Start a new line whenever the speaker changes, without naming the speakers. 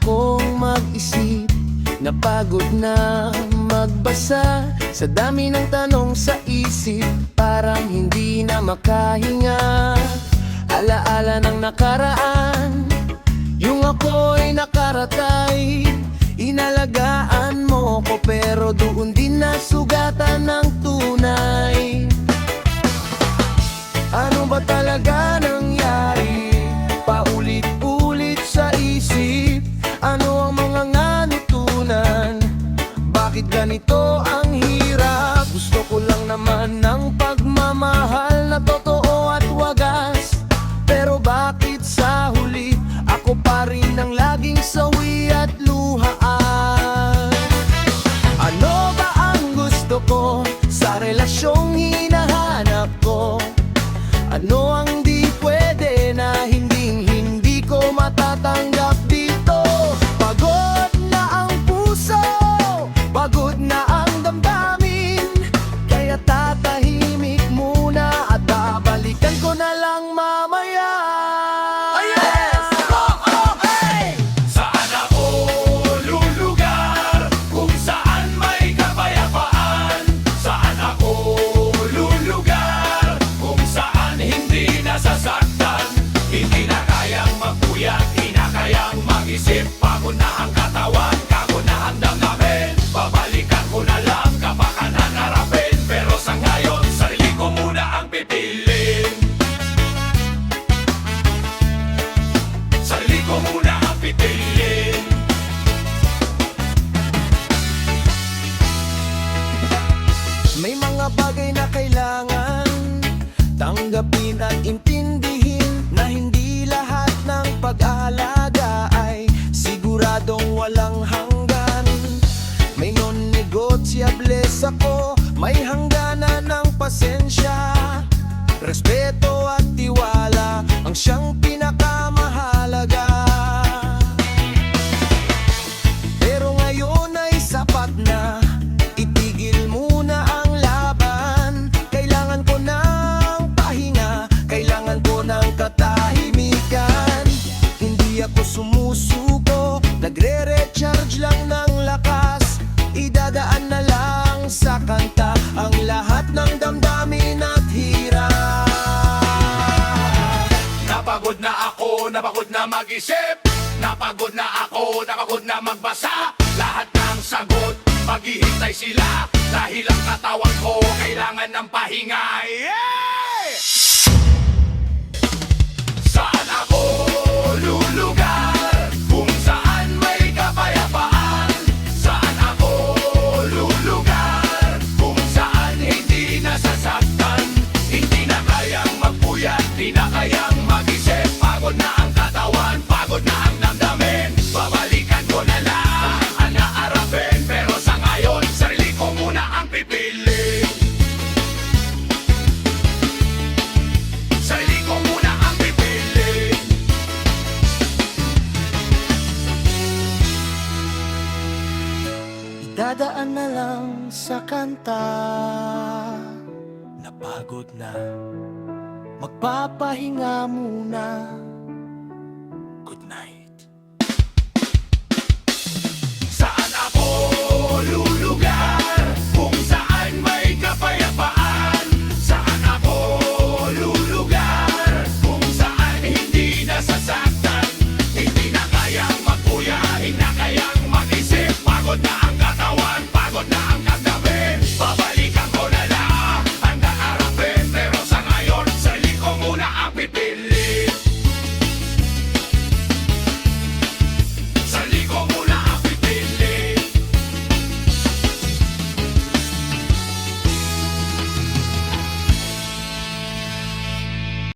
akong mag-isip, napagod na magbasa. Sa dami ng tanong sa isip, parang hindi na makahinga. Alaala ng nakaraan, yung ako'y nakaratay. Inalagaan mo ko pero doon din nasugatan ng tunay. Ano ba talaga nangyari? Paulit-ulit sa isip, ano ang mga natutunan? Bakit ganito ang hirap? Gusto ko lang naman ng pagmamahal na totoo at wagas. Pero bakit sa huli, ako pa rin ang laging sawi at luhaan? Ano ba ang gusto ko sa relasyong hinahanap ko? Ano ang di pwede na hindi ko matatanggap dito? Pagod na ang puso, pagod na ang damdamin, kaya tatahimik muna at babalikan ko na lang mamaya. Oh yes! Hey!
Saan ako lulugar kung saan may kapayapaan? Saan ako lulugar kung saan hindi nasasaktan? Hindi na kayang magpuyat, di na kayang mag-isip. Pagod na ang katawan, pagod na ang damdamin. Babalikan ko na lang kapakanan harapin. Pero sa ngayon, sarili ko muna ang pipiliin. Sarili ko muna ang pipiliin.
May mga bagay na kailangan tanggapin at intindihin, na hindi lahat ng pag-aalaga ay siguradong walang hanggan. May non-negotiables ako, may hangganan ng pasensya. Respeto at tiwala ang siyang pinakamahalaga. Pero ngayon ay sapat na, itigil muna ang laban. Kailangan ko ng pahinga, kailangan ko ng katahimikan. Hindi ako sumusuko, nagre-recharge lang ng lakas. Idadaan na lang sa kanta ang lahat ng damdamin at hirap.
Napagod na ako, napagod na mag-isip. Napagod na ako, napagod na magbasa. Lahat ng sagot, maghihintay sila. Dahil ang katawan ko, kailangan ng pahinga. Yeah! Saan ako lulugar kung saan may kapayapaan? Saan ako lulugar kung saan hindi nasasaktan? Hindi na kayang magpuyat, di na kayang mag-isip. Pagod na ang katawan, pagod na ang damdamin. Babalikan ko na lang ang naarapin. Pero sa ngayon, sarili ko muna ang pipili. Sarili ko muna ang pipili.
Dadaan na lang sa kanta. Napagod na, magpapahinga muna.